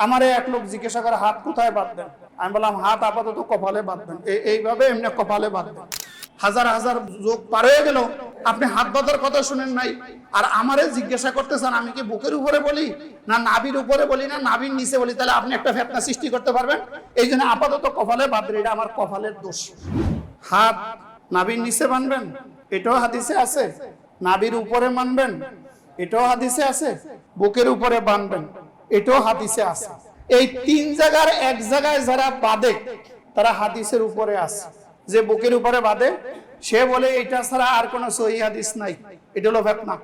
আমারে এক লোক জিজ্ঞাসা করে হাত কোথায় বাঁধবেন, আমি বললাম হাত আপাতত কপালে বাঁধবেন, এইভাবে এমনি কপালে বাঁধবেন। হাজার হাজার যোগ পার হয়ে গেল, আপনি হাত বাঁধার কথা শুনেন নাই, আর আমারে জিজ্ঞাসা করতেছেন আমি কি বুকের উপরে বলি না নাভির উপরে বলি না নাভির নিচে বলি, তাহলে আপনি একটা ফিতনা সৃষ্টি করতে পারবেন। এই জন্য আপাতত কপালে বাঁধবেন, এটা আমার কপালের দোষ। হাত নাভির নিচে বাঁধবেন, এটাও হাদিসে আছে। নাভির উপরে বাঁধবেন, এটাও হাদিসে আছে। বুকের উপরে বাঁধবেন, এটাও হাদিসে আছে। এই তিন জায়গার এক জায়গায় যারা বাঁধে তারা হাদিসের উপরে আছে। যে বুকের উপরে বাঁধে সে বলে এটা ছাড়া আর কোনো সহিহ হাদিস নাই, এটা হলো ফিতনা।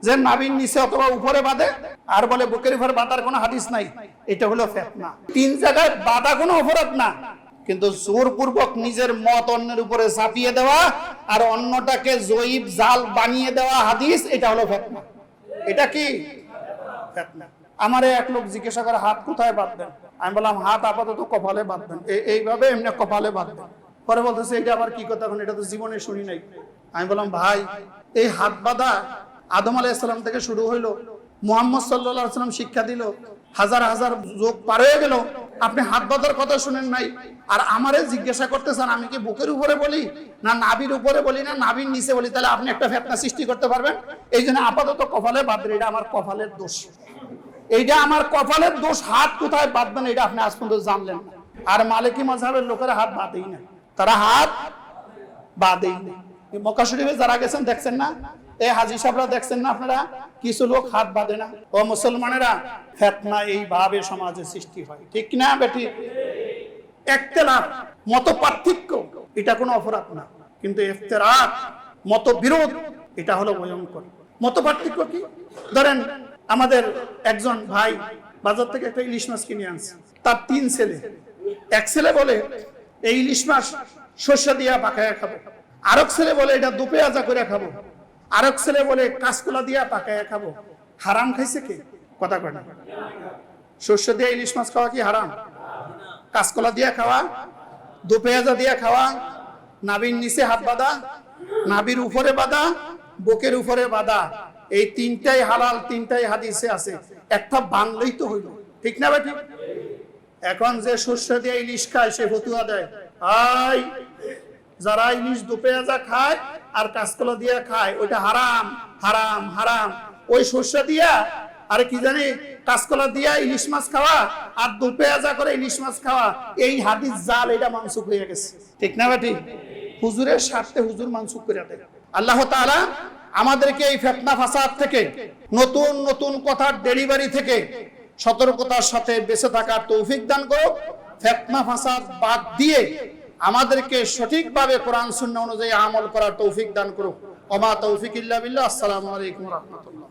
যে নাভির নিচে অথবা উপরে বাঁধে আর বলে বুকের উপরে বাঁধার কোনো হাদিস নাই, এটা হলো ফিতনা। তিন জায়গায় বাঁধা কোনো অপরাধ না, কিন্তু জোরপূর্বক নিজের মত অন্যের উপরে চাপিয়ে দেওয়া আর অন্যটাকে জয়ীব জাল বানিয়ে দেওয়া হাদিস, এটা হলো ফিতনা। এটা কি ফিতনা? আমারে এক লোক জিজ্ঞাসা করে হাত কোথায় বাঁধবেন, আমি বললাম হাত আপাতত কপালে বাঁধবেন, এইভাবে এমনি কপালে বাঁধবেন। পরে বলতেছে এটা আবার কি কথা, এখন এটা তো জীবনে শুনি নাই। আমি বললাম ভাই, এই হাত বাঁধা আদম আলাইহিস সালাম থেকে শুরু হইলো, মুহাম্মদ সাল্লাল্লাহু আলাইহি ওয়াসাল্লাম শিক্ষা দিল, হাজার হাজার যোগ পার হয়ে গেল, আপনি হাত বাঁধার কথা শুনেন নাই, আর আমারে জিজ্ঞাসা করতেছেন আমি কি বুকের উপরে বলি না নাভির উপরে বলি না নাভির নিচে বলি, তাহলে আপনি একটা ফিতনা সৃষ্টি করতে পারবেন। এই জন্য আপাতত কপালে বাঁধবেন, এটা আমার কপালের দোষ। এইটা আমার কপালের দোষ। হাত কোথায় বাঁধবেন এটা আপনি আজ পর্যন্ত জানলেন না। আর মালিকি মাযহাবের লোকেরা হাত বাঁধেই না, তারা হাত বাঁধেই না। মক্কা শরীফে যারা গেছেন দেখছেন না, এই হাজী সাহেবরা দেখছেন না আপনারা, কিছু লোক হাত বাঁধে না। ও মুসলমানেরা, ফিতনা এইভাবে সমাজে সৃষ্টি হয়, ঠিক না বেটি? ইখতিলাফ, মত পার্থক্য, এটা কোনো অপরাধ না, কিন্তু ইফতিরাক, মতবিরোধ, এটা হলো ভয়ঙ্কর। মত পার্থক্য কি? ধরেন আমাদের একজন ভাই বাজার থেকে একটা ইলিশ মাছ কিনে আনছে, তার 3 ছেলে। এক ছেলে বলে এই ইলিশ মাছ সর্ষে দিয়া পাকায়া খাবো, আরেক ছেলে বলে এটা দুপে আজা করে খাবো, আরেক ছেলে বলে কাঁচকলা দিয়া পাকায়া খাবো। হারাম খাইছে কে? কথা কয় না। সর্ষে দিয়া ইলিশ মাছ খাওয়া কি হারাম? কাঁচকলা দিয়া খাওয়া, দুপে আজা দিয়া খাওয়া, নাভির নিচে হাত বাঁধা, নাভির উপরে বাঁধা, বুকের উপরে বাঁধা, এই তিনটাই হালাল, তিনটাই হাদিসে আছে। একটা বানলেই তো হইল, ঠিক না বেটি? এখন যে সর্ষে দিয়ে ইলিশ খায় সে ফতুয়া দেয়, আই যারা ইলিশ দুপে আজা খায় আর কাঁচকলা দিয়া খায় ওইটা হারাম হারাম হারাম। ওই সর্ষে দিয়া আর কি জানি কাঁচকলা দিয়া ইলিশ মাছ খাওয়া আর দুপে আজা করে ইলিশ মাছ খাওয়া, এই হাদিস জাল, এটা মানসুখ হয়ে গেছে, ঠিক না বেটি? হুজুরের স্বার্থে হুজুর মানসুখ করে দেয়। আল্লাহ তাআলা আমাদেরকে এই ফিতনা ফাসাদ থেকে, নতুন নতুন কথার ডেলিভারি থেকে সতর্কতার সাথে বেঁচে থাকার তৌফিক দান করো। ফিতনা ফাসাদ বাদ দিয়ে আমাদেরকে সঠিকভাবে কোরআন সুন্নাহ অনুযায়ী আমল করার তৌফিক দান করো। ওয়া মা তৌফিক ইল্লা বিল্লাহ। আসসালামু আলাইকুম ওয়া রাহমাতুল্লাহ।